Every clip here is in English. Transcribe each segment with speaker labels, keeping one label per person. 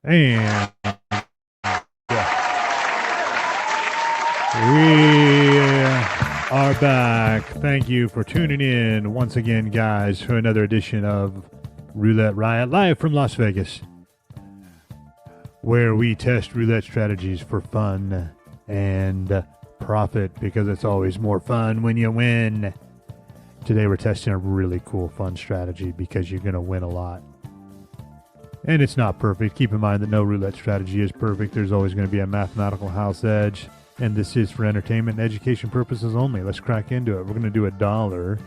Speaker 1: And we are back. Thank you for tuning in once again, guys, for another edition of Roulette Riot live from Las Vegas, where we test roulette strategies for fun and profit, because it's always more fun when you win. Today we're testing a really cool, fun strategy because you're going to win a lot. And it's not perfect. Keep in mind that no roulette strategy is perfect. There's always going to be a mathematical house edge. And this is for entertainment and education purposes only. Let's crack into it. We're going to do $1.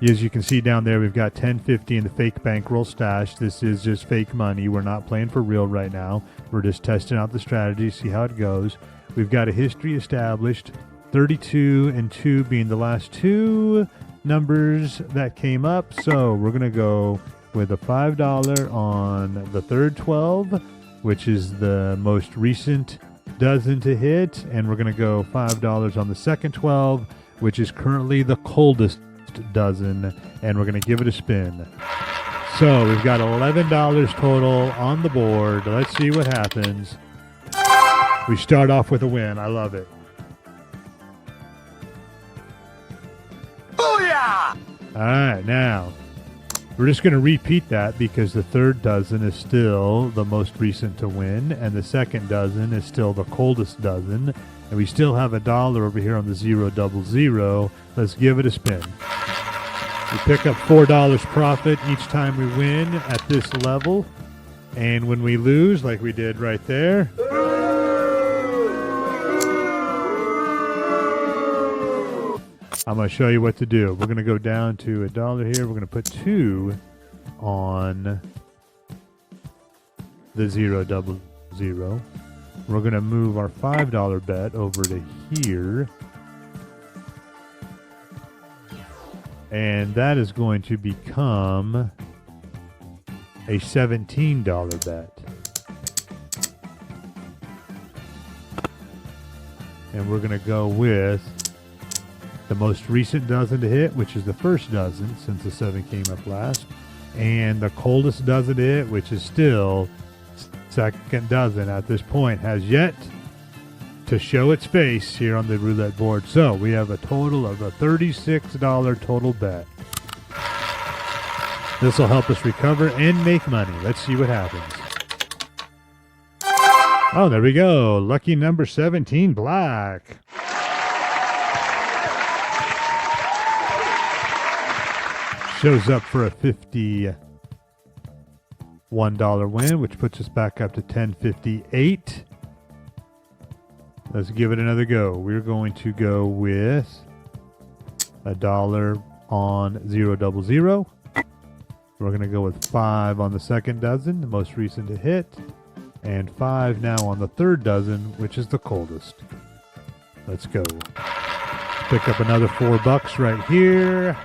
Speaker 1: As you can see down there, we've got $10.50 in the fake bankroll stash. This is just fake money. We're not playing for real right now. We're just testing out the strategy, see how it goes. We've got a history established, 32 and 2 being the last two numbers that came up. So we're going to go with a $5 on the third 12, which is the most recent dozen to hit, and we're going to go $5 on the second 12, which is currently the coldest dozen, and we're going to give it a spin. So we've got $11 total on the board. Let's see what happens. We start off with a win. I love it.
Speaker 2: Booyah!
Speaker 1: All right, now we're just going to repeat that because the third dozen is still the most recent to win, and the second dozen is still the coldest dozen, and we still have $1 over here on the 000. Let's give it a spin. We pick up $4 profit each time we win at this level, and when we lose, like we did right there, I'm going to show you what to do. We're going to go down to $1 here. We're going to put 2 on the 000. We're going to move our $5 bet over to here. And that is going to become a $17 bet. And we're going to go with the most recent dozen to hit, which is the first dozen since the 7 came up last, and the coldest dozen to hit, which is still second dozen at this point, has yet to show its face here on the roulette board. So we have a total of a $36 total bet. This will help us recover and make money. Let's see what happens. Oh, there we go. Lucky number 17, black. Shows up for a $51 win, which puts us back up to $10.58. Let's give it another go. We're going to go with $1 on 000. We're going to go with 5 on the second dozen, the most recent to hit, and 5 now on the third dozen, which is the coldest. Let's go. Pick up another $4 right here.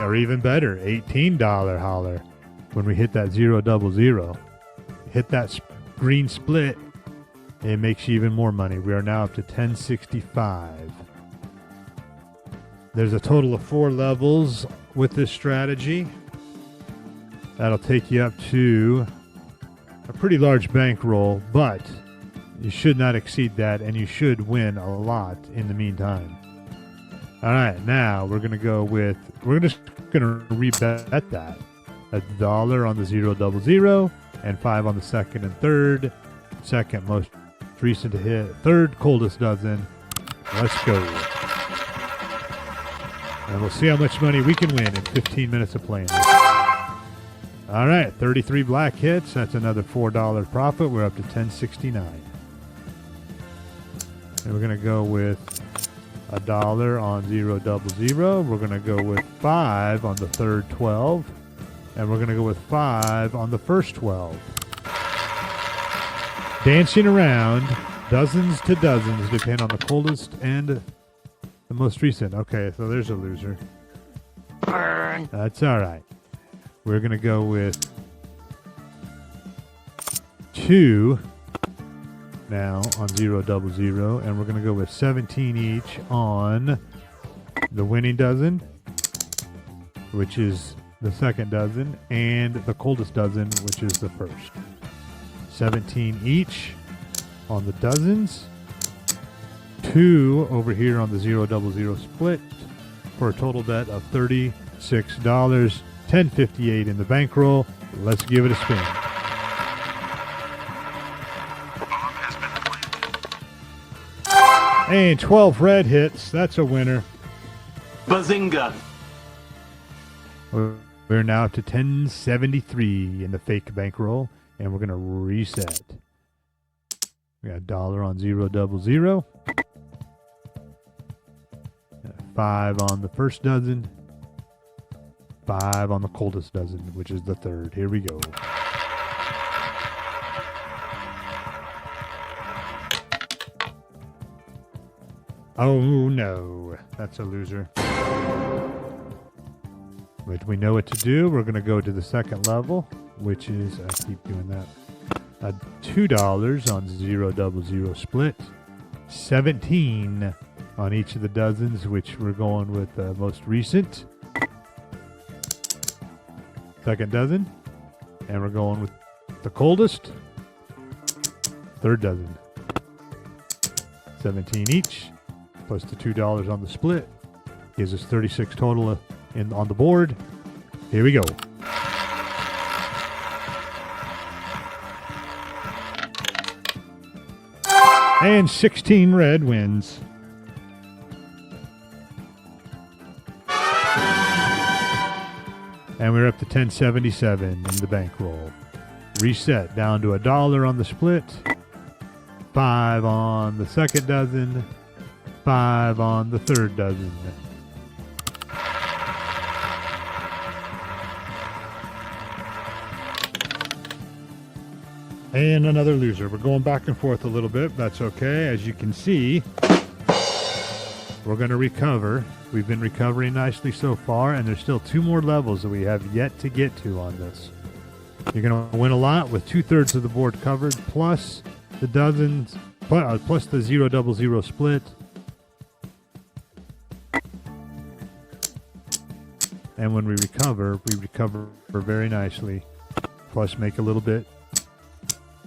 Speaker 1: Or even better, $18 holler when we hit that 000. Hit that green split, it makes you even more money. We are now up to $10.65. There's a total of 4 levels with this strategy. That'll take you up to a pretty large bankroll, but you should not exceed that, and you should win a lot in the meantime. All right, now we're just going to rebet that. $1 on the 000 and 5 on the second and third. Second most recent to hit. Third coldest dozen. Let's go. And we'll see how much money we can win in 15 minutes of playing this. All right, 33 black hits. That's another $4 profit. We're up to $10.69. And we're going to go with $1 on 000. We're going to go with 5 on the third 12. And we're going to go with 5 on the first 12. Dancing around, dozens to dozens, depend on the coldest and the most recent. Okay, so there's a loser.
Speaker 2: Burn.
Speaker 1: That's all right. We're going to go with 2 now on 000, and we're going to go with 17 each on the winning dozen, which is the second dozen, and the coldest dozen, which is the first. 17 each on the dozens. 2 over here on the 000 split for a total bet of $36. $10.58 in the bankroll. Let's give it a spin. And 12 red hits. That's a winner.
Speaker 2: Bazinga!
Speaker 1: We're now up to 1073 in the fake bankroll, and we're going to reset. We got $1 on 000. 5 on the first dozen. 5 on the coldest dozen, which is the third. Here we go. Oh no, that's a loser. But we know what to do. We're going to go to the second level, which is, I keep doing that, $2 on 000 split. 17 on each of the dozens, which we're going with the most recent. Second dozen. And we're going with the coldest. Third dozen. 17 each, plus the $2 on the split. Gives us 36 total on the board. Here we go. And 16 red wins. And we're up to 1077 in the bankroll. Reset down to $1 on the split. 5 on the second dozen. 5 on the third dozen. And another loser. We're going back and forth a little bit. That's okay. As you can see, we're going to recover. We've been recovering nicely so far, and there's still 2 more levels that we have yet to get to on this. You're going to win a lot with 2/3 of the board covered, plus the dozens, plus the 000 split. And when we recover very nicely. Plus make a little bit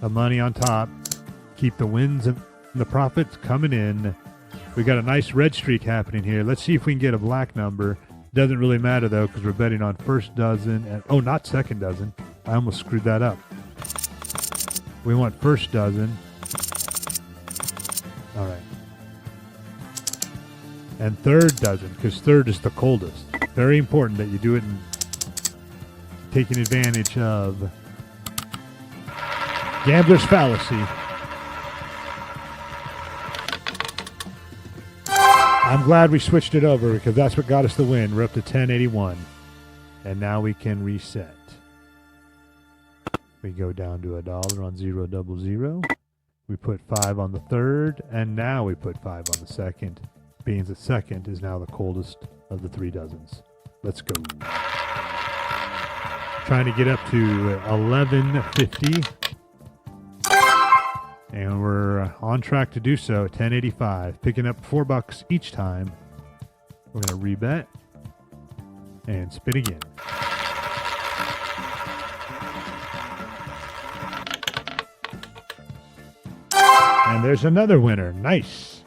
Speaker 1: of money on top. Keep the wins and the profits coming in. We got a nice red streak happening here. Let's see if we can get a black number. Doesn't really matter though, because we're betting on first dozen and not second dozen. I almost screwed that up. We want first dozen. All right. And third dozen, because third is the coldest. Very important that you do it in taking advantage of gambler's fallacy. I'm glad we switched it over because that's what got us the win. We're up to 1081. And now we can reset. We go down to $1 on 000. We put 5 on the third, and now we put 5 on the second, being the second is now the coldest of the 3 dozens. Let's go. Trying to get up to 1150. And we're on track to do so at 1085, picking up $4 each time. We're going to rebet and spin again. And there's another winner. Nice.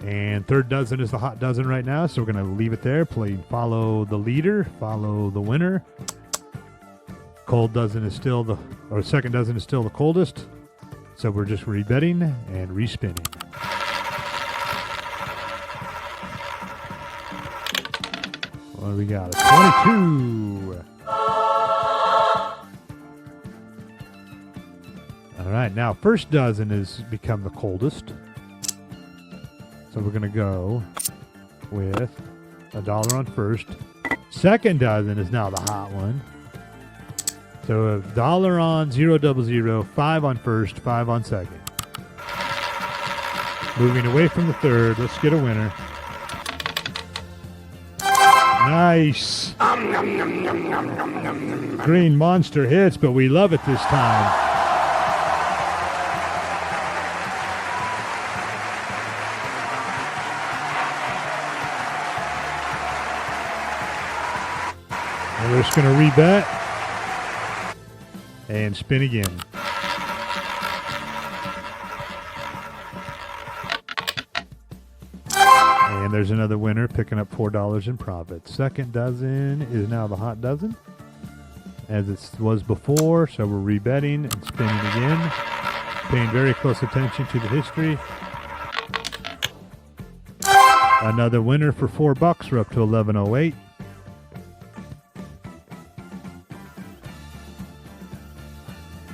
Speaker 1: And third dozen is the hot dozen right now, so we're going to leave it there. Follow the leader, follow the winner. Cold dozen is still second dozen is still the coldest. So we're just rebetting and respinning. What do we got? A 22. All right, now first dozen has become the coldest. So we're going to go with $1 on first. Second dozen is now the hot one. So $1 on 000, 5 on first, 5 on second. Moving away from the third, let's get a winner. Nice. Green monster hits, but we love it this time. we're just going to rebet and spin again. And there's another winner picking up $4 in profit. Second dozen is now the hot dozen, as it was before, so we're rebetting and spinning again, paying very close attention to the history. Another winner for $4. We're up to 1108.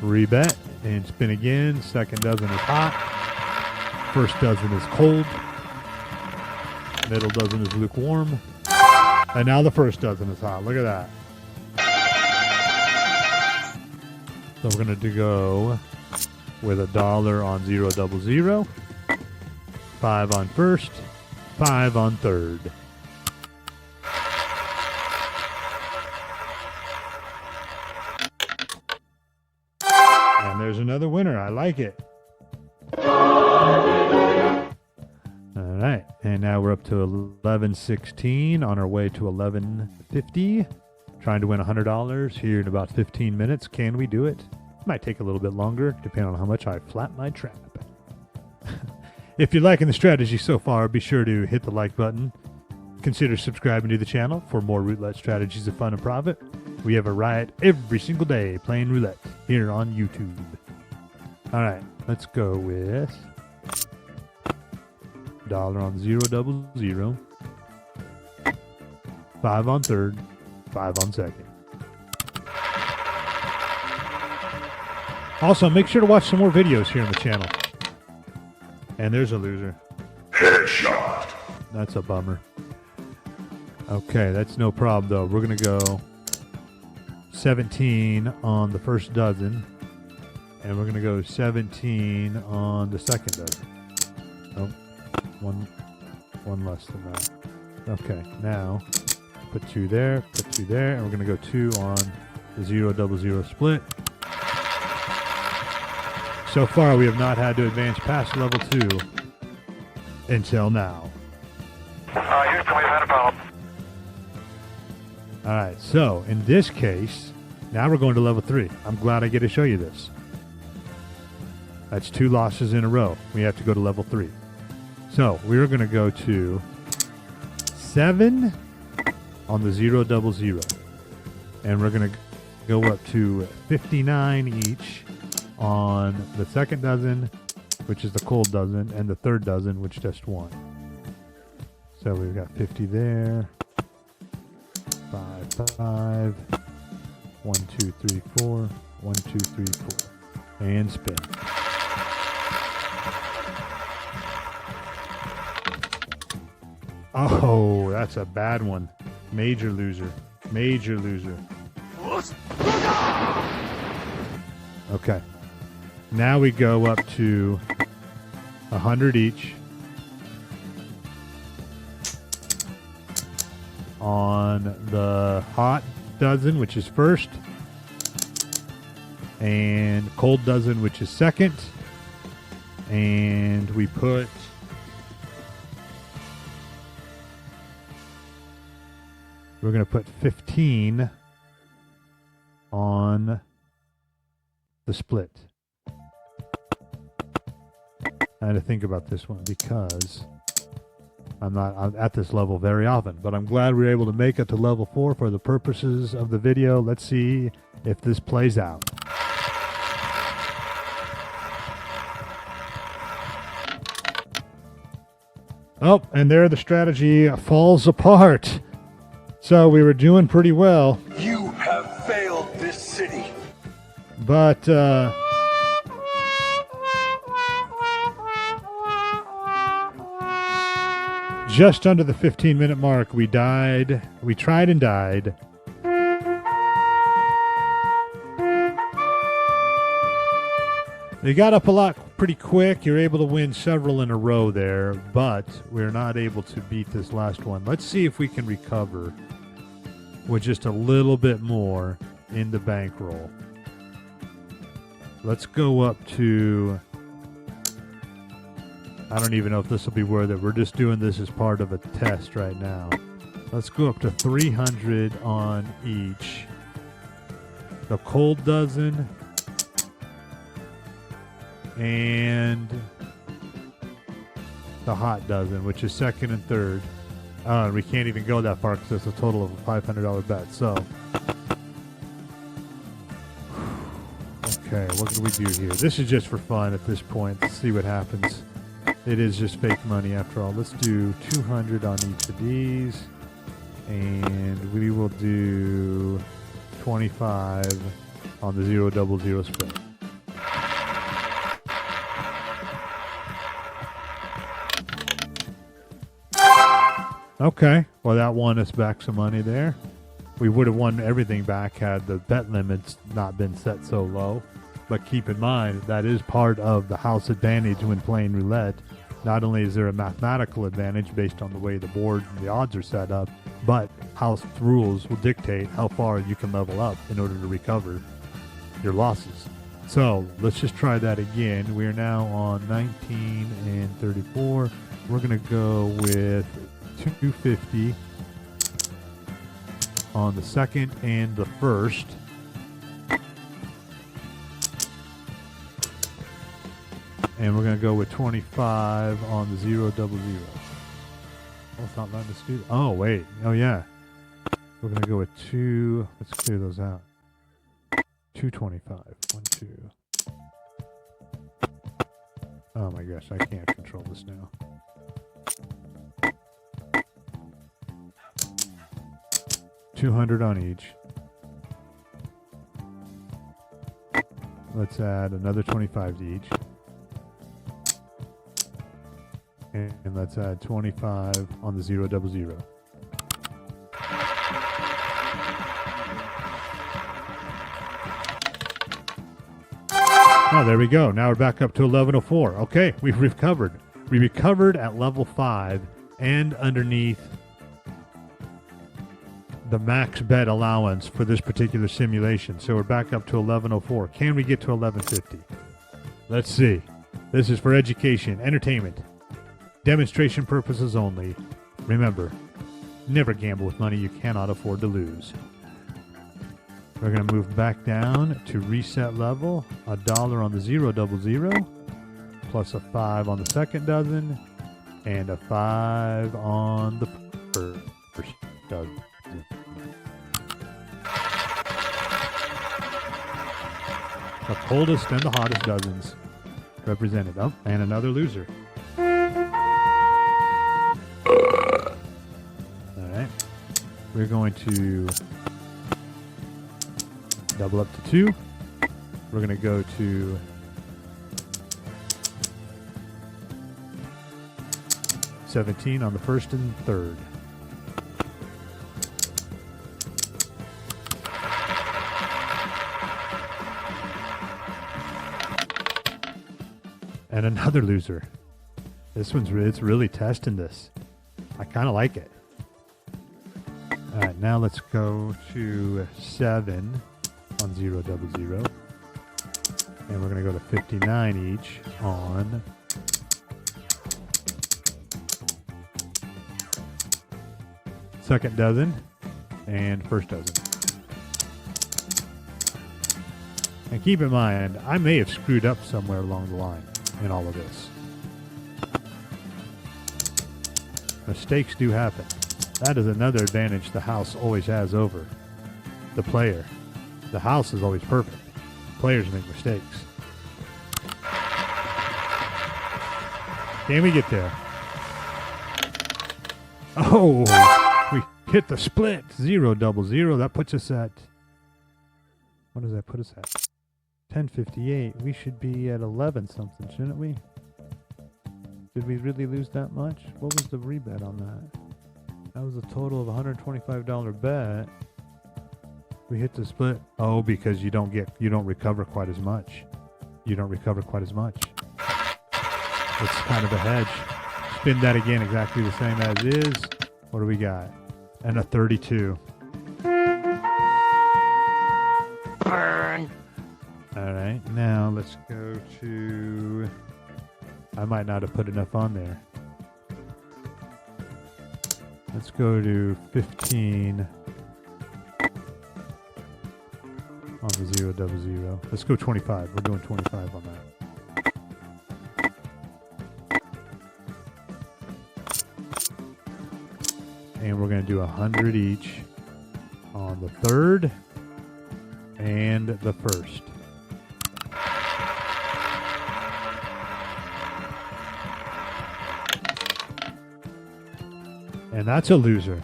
Speaker 1: Rebet and spin again. Second dozen is hot. First dozen is cold. Middle dozen is lukewarm. And now the first dozen is hot. Look at that. So we're going to go with $1 on 000, 5 on first, 5 on third. And there's another winner. I like it. All right. And now we're up to 1116 on our way to 1150. Trying to win $100 here in about 15 minutes. Can we do it? Might take a little bit longer, depending on how much I flat my trap. If you're liking the strategy so far, be sure to hit the like button. Consider subscribing to the channel for more roulette strategies of fun and profit. We have a riot every single day playing roulette here on YouTube. All right, let's go with $1 on 000, 5 on third, 5 on second. Also, make sure to watch some more videos here on the channel. And there's a loser.
Speaker 3: Headshot.
Speaker 1: That's a bummer. Okay, that's no problem, though. We're going to go 17 on the first dozen. And we're going to go 17 on the second dozen. Oh, one less than that. Okay, now put 2 there, put 2 there, and we're going to go 2 on the 000 split. So far, we have not had to advance past level 2 until now.
Speaker 3: Houston, we've had a problem.
Speaker 1: All right, so in this case, now we're going to level 3. I'm glad I get to show you this. That's 2 losses in a row. We have to go to level 3. So we're going to go to 7 on the 000. And we're going to go up to 59 each on the second dozen, which is the cold dozen, and the third dozen, which just won. So we've got 50 there. 5, 5. 1, 2, 3, 4. 1, 2, 3, 4. And spin. Oh, that's a bad one. Major loser. Major loser. Okay. Now we go up to 100 each on the hot dozen, which is first, and cold dozen, which is second, and we're going to put 15 on the split. I had to think about this one because I'm not at this level very often, but I'm glad we were able to make it to level 4 for the purposes of the video. Let's see if this plays out. Oh, and there the strategy falls apart. So we were doing pretty well.
Speaker 3: You have failed this city.
Speaker 1: But, just under the 15-minute mark, we died. We tried and died. They got up a lot pretty quick. You're able to win several in a row there, but we're not able to beat this last one. Let's see if we can recover with just a little bit more in the bankroll. Let's go up to... I don't even know if this will be worth it. We're just doing this as part of a test right now. Let's go up to 300 on each. The cold dozen and the hot dozen, which is second and third. We can't even go that far because it's a total of a $500 bet. So, okay, what can we do here? This is just for fun at this point. Let's see what happens. It is just fake money after all. Let's do 200 on each of these. And we will do 25 on the 000 split. Okay, well that won us back some money there. We would have won everything back had the bet limits not been set so low. But keep in mind, that is part of the house advantage when playing roulette. Not only is there a mathematical advantage based on the way the board and the odds are set up, but house rules will dictate how far you can level up in order to recover your losses. So let's just try that again. We are now on 19 and 34. We're going to go with 250 on the second and the first. And we're going to go with 25 on the 000. Oh, it's not letting us do that. Oh, wait. Oh, yeah. We're going to go with 2. Let's clear those out. 225. 1, 2. Oh, my gosh. I can't control this now. $200 on each. Let's add another 25 to each. And let's add 25 on the 000. Oh, there we go. Now we're back up to 1104. Okay, we've recovered. We recovered at level 5 and underneath the max bet allowance for this particular simulation. So we're back up to 1104. Can we get to 1150? Let's see. This is for education, entertainment, demonstration purposes only. Remember, never gamble with money you cannot afford to lose. We're going to move back down to reset level. $1 on the 000, plus a 5 on the second dozen, and a 5 on the first dozen. The coldest and the hottest dozens represented. Oh, and another loser. Alright. We're going to double up to 2. We're going to go to $17 on the first and third. And another loser. This one's it's really testing this. I kind of like it. All right, now let's go to 7 on 000. And we're going to go to 59 each on second dozen and first dozen. And keep in mind, I may have screwed up somewhere along the line in all of this. Mistakes do happen. That is another advantage the house always has over the player. The house is always perfect. Players make mistakes. Can we get there? Oh, we hit the split. 000. That puts us at, what does that put us at? 1058. We should be at 11 something, shouldn't we? Did we really lose that much? What was the rebet on that? That was a total of $125 bet. We hit the split. Oh, because you don't recover quite as much. You don't recover quite as much. It's kind of a hedge. Spin that again, exactly the same as is. What do we got? And a 32.
Speaker 4: Burn.
Speaker 1: All right, now let's go to... I might not have put enough on there. Let's go to 15 on the 000. Let's go 25. We're doing 25 on that. And we're going to do 100 each on the third and the first. And that's a loser.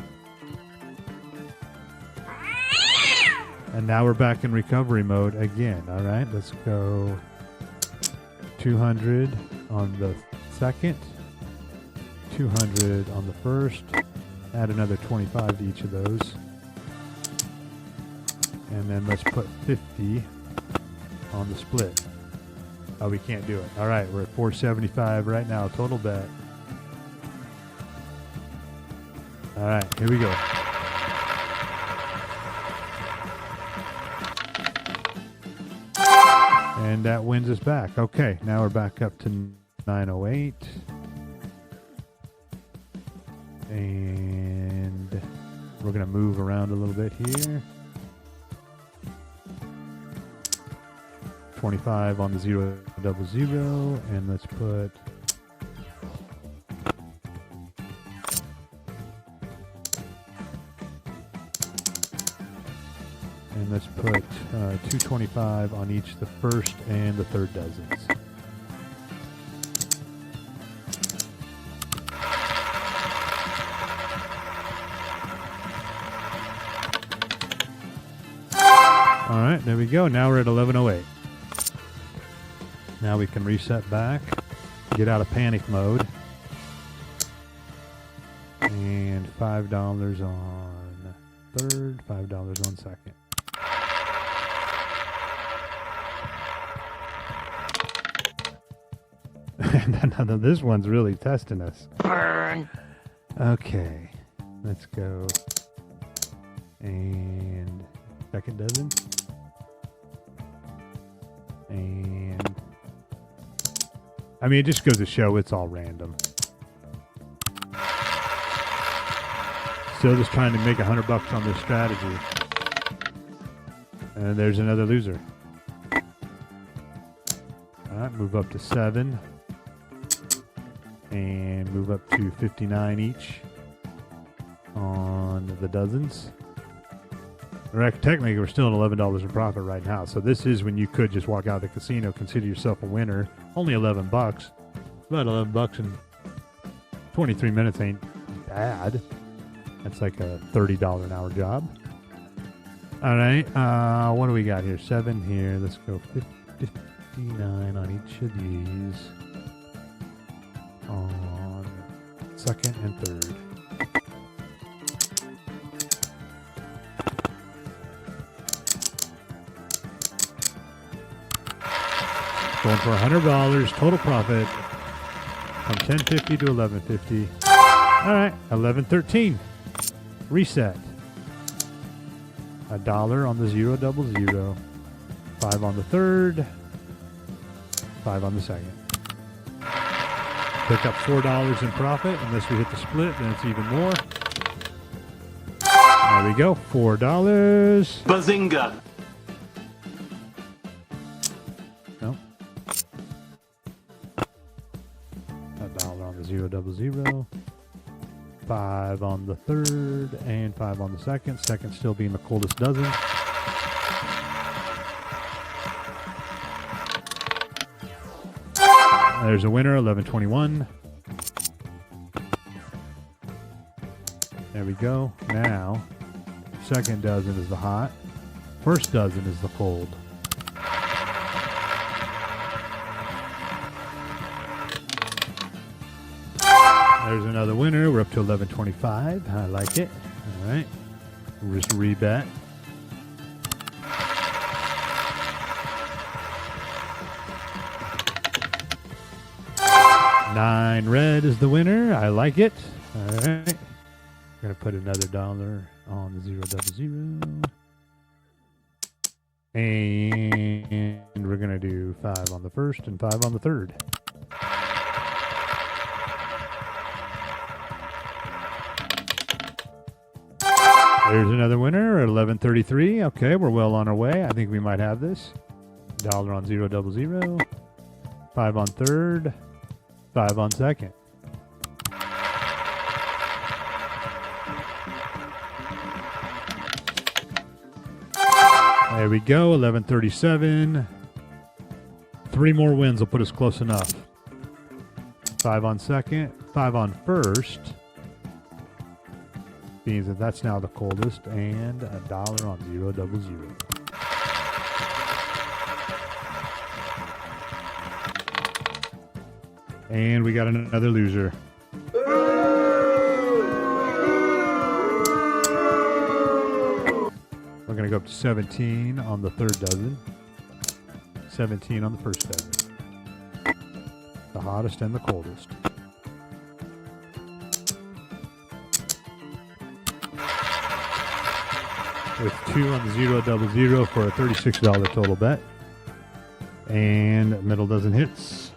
Speaker 1: And now we're back in recovery mode again. All right, let's go 200 on the second, 200 on the first. Add another 25 to each of those. And then let's put 50 on the split. Oh, we can't do it. All right, we're at 475 right now, total bet. All right, here we go. And that wins us back. Okay, now we're back up to 908. And we're going to move around a little bit here. 25 on the 000. And let's put... And let's put 225 on each the first and the third dozens. All right, there we go. Now we're at 1108. Now we can reset back, get out of panic mode, and $5 on third, $5 on second. And this one's really testing us.
Speaker 4: Burn.
Speaker 1: Okay, let's go. And second dozen. And I mean, it just goes to show it's all random. Still just trying to make $100 on this strategy. And there's another loser. All right, move up to 7. And move up to 59 each on the dozens. Technically, we're still at $11 in profit right now. So this is when you could just walk out of the casino, consider yourself a winner. Only $11. About $11 in 23 minutes ain't bad. That's like a $30 an hour job. All right. What do we got here? 7 here. Let's go 59 on each of these. On second and third. Going for $100 total profit from $10.50 to $11.50. All right, $11.13. Reset. $1 on the 000. 5 on the third. 5 on the second. Pick up $4 in profit. Unless we hit the split, then it's even more. There we go. $4.
Speaker 2: Bazinga!
Speaker 1: No. $1 on the 000. 5 on the third and 5 on the second. Second still being the coldest dozen. There's a winner, 11.21. There we go. Now, second dozen is the hot. First dozen is the cold. There's another winner. We're up to 11.25. I like it. All right. We'll just rebet. $9 red is the winner. I like it. All right. We're going to put another $1 on the 000. And we're going to do 5 on the first and 5 on the third. There's another winner at 11.33. Okay, we're well on our way. I think we might have this. Dollar on 0 double 0. 5 on third. 5 on second. There we go. 11.37. 3 more wins will put us close enough. 5 on second. 5 on first. Means that that's now the coldest, and a dollar on 0 double 0. And we got another loser. We're going to go up to 17 on the third dozen. 17 on the first dozen. The hottest and the coldest. With 2 on the 0 double 0 for a $36 total bet. And middle dozen hits.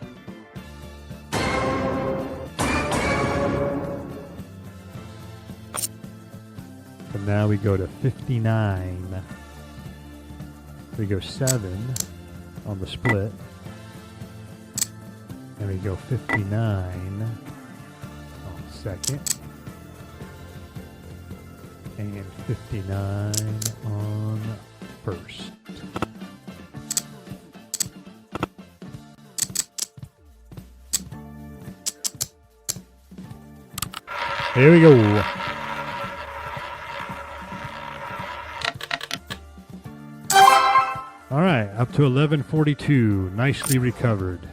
Speaker 1: So now we go to 59. We go 7 on the split. And we go 59 on the second. And 59 on first. Here we go. All right, up to 11.42. Nicely recovered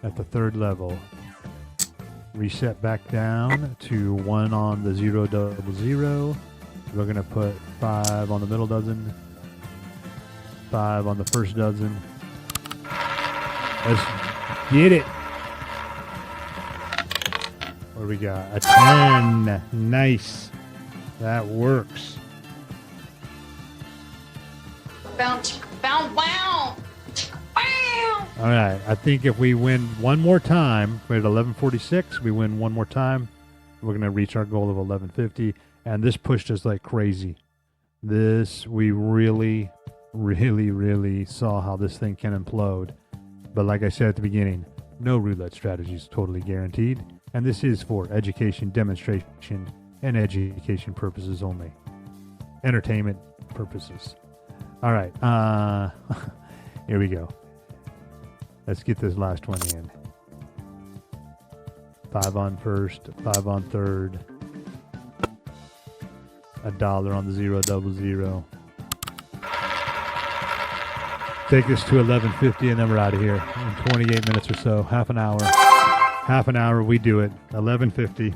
Speaker 1: at the third level. Reset back down to 1 on the 0 double 0. We're going to put 5 on the middle dozen, 5 on the first dozen. Let's get it. What do we got? A 10. Nice. That works.
Speaker 4: Bounce, bounce, wow. Wow.
Speaker 1: All right. I think if we win one more time, we're at 11.46. We win one more time, we're going to reach our goal of 11.50. And this pushed us like crazy. This, we really, really, really saw how this thing can implode. But like I said at the beginning, no roulette strategy is totally guaranteed. And this is for education, demonstration, and education purposes only. Entertainment purposes. All right. Here we go. Let's get this last one in. 5 on first, 5 on third. $1 on the 0 double 0. Take this to 11.50 and then we're out of here in 28 minutes or so. Half an hour. Half an hour, we do it. 11.50.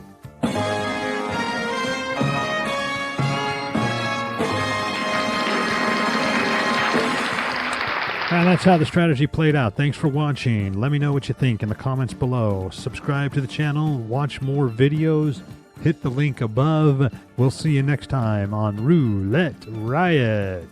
Speaker 1: And that's how the strategy played out. Thanks for watching. Let me know what you think in the comments below. Subscribe to the channel. Watch more videos. Hit the link above. We'll see you next time on Roulette Riot.